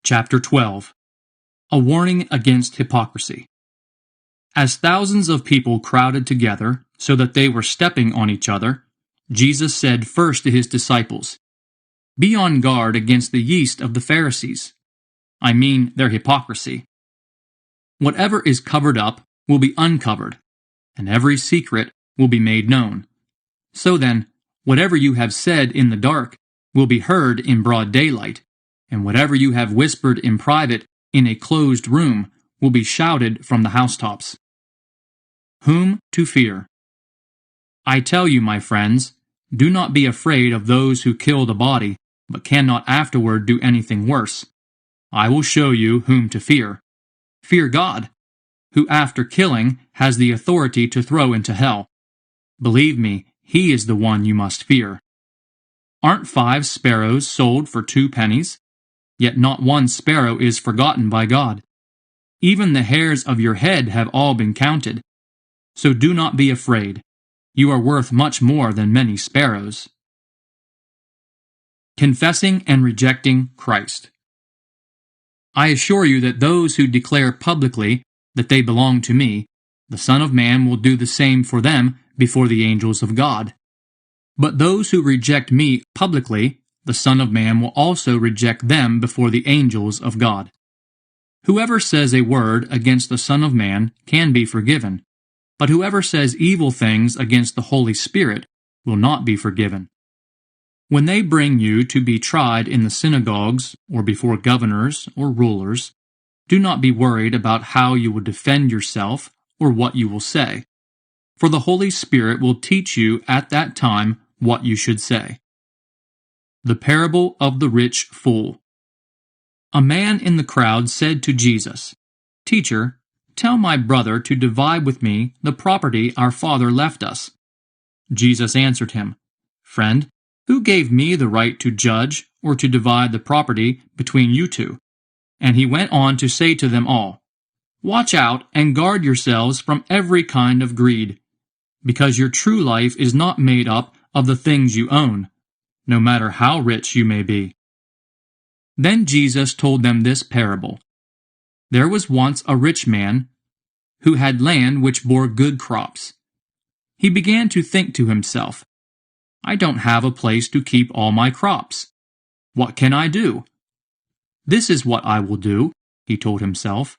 Chapter 12. A warning against hypocrisy. As thousands of people crowded together so that they were stepping on each other, Jesus said first to his disciples, "Be on guard against the yeast of the Pharisees. I mean their hypocrisy. Whatever is covered up will be uncovered, and every secret will be made known. So then, whatever you have said in the dark will be heard in broad daylight, and whatever you have whispered in private in a closed room will be shouted from the housetops." Whom to fear? I tell you, my friends, do not be afraid of those who kill the body, but cannot afterward do anything worse. I will show you whom to fear. Fear God, who after killing has the authority to throw into hell. Believe me, he is the one you must fear. Aren't 5 sparrows sold for 2 pennies? Yet not one sparrow is forgotten by God. Even the hairs of your head have all been counted. So do not be afraid. You are worth much more than many sparrows. Confessing and rejecting Christ. I assure you that those who declare publicly that they belong to me, the Son of Man will do the same for them before the angels of God. But those who reject me publicly, the Son of Man will also reject them before the angels of God. Whoever says a word against the Son of Man can be forgiven, but whoever says evil things against the Holy Spirit will not be forgiven. When they bring you to be tried in the synagogues or before governors or rulers, do not be worried about how you will defend yourself or what you will say, for the Holy Spirit will teach you at that time what you should say. The parable of the rich fool. A man in the crowd said to Jesus, "Teacher, tell my brother to divide with me the property our father left us." Jesus answered him, "Friend, who gave me the right to judge or to divide the property between you two?" And he went on to say to them all, "Watch out and guard yourselves from every kind of greed, because your true life is not made up of the things you own, no matter how rich you may be." Then Jesus told them this parable. There was once a rich man who had land which bore good crops. He began to think to himself, "I don't have a place to keep all my crops. What can I do? This is what I will do," he told himself.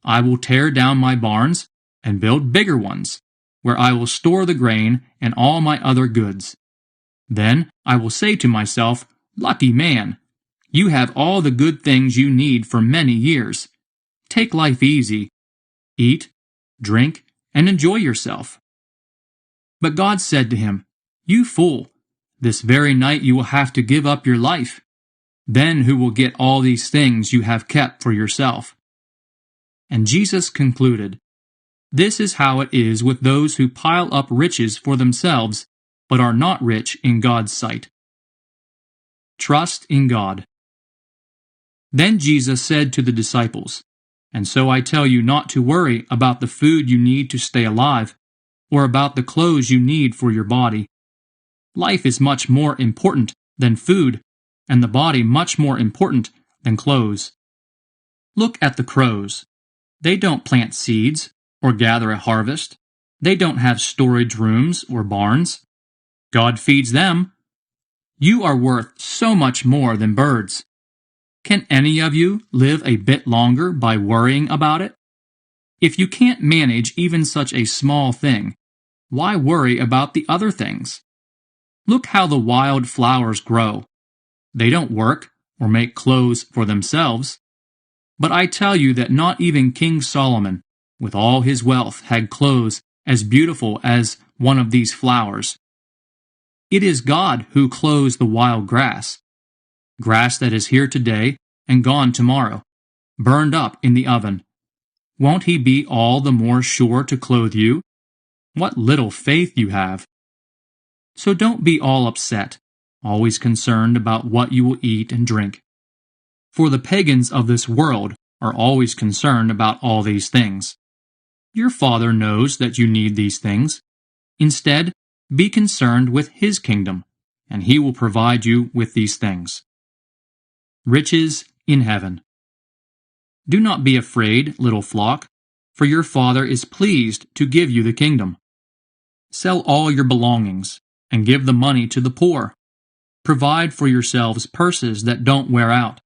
"I will tear down my barns and build bigger ones, where I will store the grain and all my other goods. Then I will say to myself, 'Lucky man, you have all the good things you need for many years. Take life easy. Eat, drink, and enjoy yourself.' But God said to him, 'You fool, this very night you will have to give up your life. Then who will get all these things you have kept for yourself?' And Jesus concluded, "This is how it is with those who pile up riches for themselves, but are not rich in God's sight." Trust in God. Then Jesus said to the disciples, "And so I tell you not to worry about the food you need to stay alive, or about the clothes you need for your body. Life is much more important than food, and the body much more important than clothes. Look at the crows. They don't plant seeds or gather a harvest. They don't have storage rooms or barns. God feeds them. You are worth so much more than birds. Can any of you live a bit longer by worrying about it? If you can't manage even such a small thing, why worry about the other things? Look how the wild flowers grow. They don't work or make clothes for themselves. But I tell you that not even King Solomon, with all his wealth, had clothes as beautiful as one of these flowers. It is God who clothes the wild grass that is here today and gone tomorrow, burned up in the oven. Won't he be all the more sure to clothe you? What little faith you have! So don't be all upset, always concerned about what you will eat and drink. For the pagans of this world are always concerned about all these things. Your Father knows that you need these things. Instead, be concerned with His kingdom, and He will provide you with these things. Riches in heaven. Do not be afraid, little flock, for your Father is pleased to give you the kingdom. Sell all your belongings, and give the money to the poor. Provide for yourselves purses that don't wear out,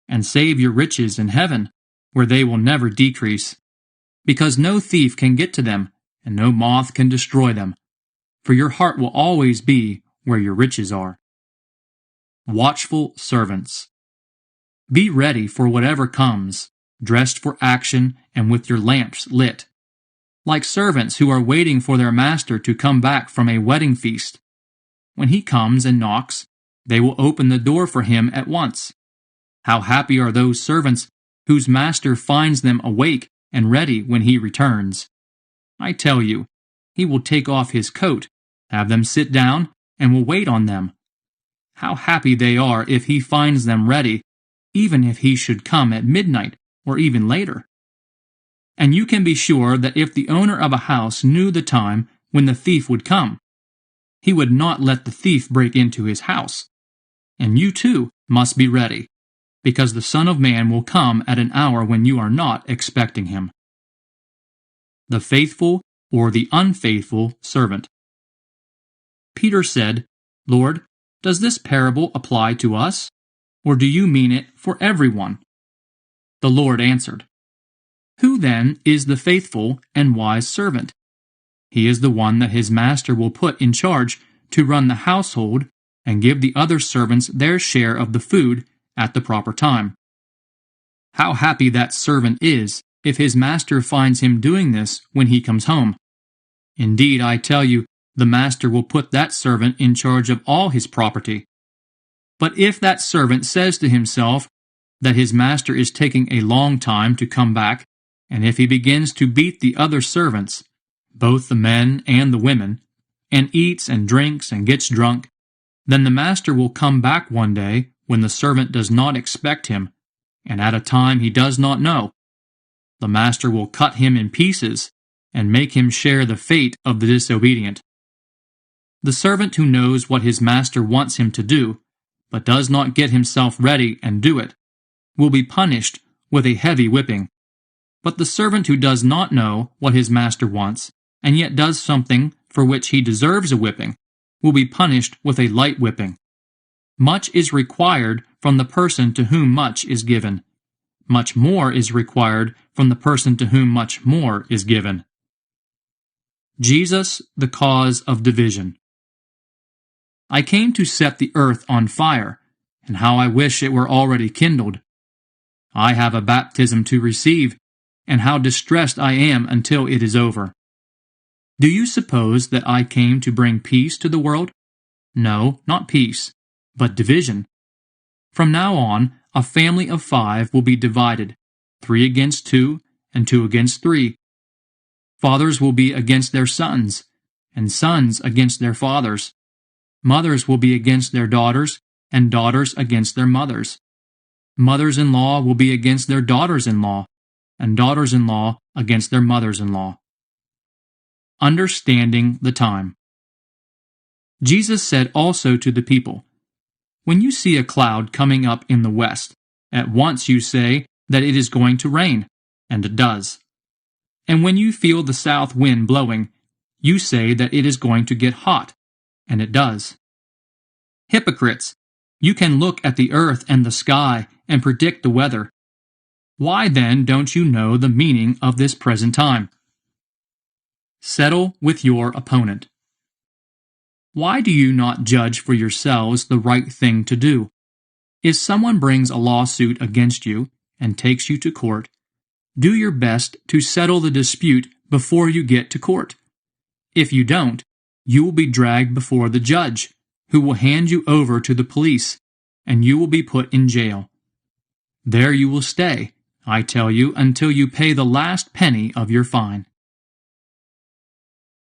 and save your riches in heaven, where they will never decrease, because no thief can get to them, and no moth can destroy them. For your heart will always be where your riches are. Watchful servants. Be ready for whatever comes, dressed for action and with your lamps lit, like servants who are waiting for their master to come back from a wedding feast. When he comes and knocks, they will open the door for him at once. How happy are those servants whose master finds them awake and ready when he returns. I tell you, he will take off his coat, have them sit down, and will wait on them. How happy they are if he finds them ready, even if he should come at midnight or even later. And you can be sure that if the owner of a house knew the time when the thief would come, he would not let the thief break into his house. And you too must be ready, because the Son of Man will come at an hour when you are not expecting him. The faithful or the unfaithful servant. Peter said, Lord, does this parable apply to us, or do you mean it for everyone? The Lord answered, Who then is the faithful and wise servant? He is the one that his master will put in charge to run the household and give the other servants their share of the food at the proper time. How happy that servant is if his master finds him doing this when he comes home. Indeed, I tell you, the master will put that servant in charge of all his property. But if that servant says to himself that his master is taking a long time to come back, and if he begins to beat the other servants, both the men and the women, and eats and drinks and gets drunk, then the master will come back one day when the servant does not expect him, and at a time he does not know. The master will cut him in pieces and make him share the fate of the disobedient. The servant who knows what his master wants him to do, but does not get himself ready and do it, will be punished with a heavy whipping. But the servant who does not know what his master wants, and yet does something for which he deserves a whipping, will be punished with a light whipping. Much is required from the person to whom much is given. Much more is required from the person to whom much more is given. Jesus, the cause of division. I came to set the earth on fire, and how I wish it were already kindled. I have a baptism to receive, and how distressed I am until it is over. Do you suppose that I came to bring peace to the world? No, not peace, but division. From now on, a family of 5 will be divided, 3 against 2, and 2 against 3. Fathers will be against their sons, and sons against their fathers. Mothers will be against their daughters, and daughters against their mothers. Mothers-in-law will be against their daughters-in-law, and daughters-in-law against their mothers-in-law. Understanding the time. Jesus said also to the people, When you see a cloud coming up in the west, at once you say that it is going to rain, and it does. And when you feel the south wind blowing, you say that it is going to get hot, and it does. Hypocrites, you can look at the earth and the sky and predict the weather. Why then don't you know the meaning of this present time? Settle with your opponent. Why do you not judge for yourselves the right thing to do? If someone brings a lawsuit against you and takes you to court, do your best to settle the dispute before you get to court. If you don't, you will be dragged before the judge, who will hand you over to the police, and you will be put in jail. There you will stay, I tell you, until you pay the last penny of your fine.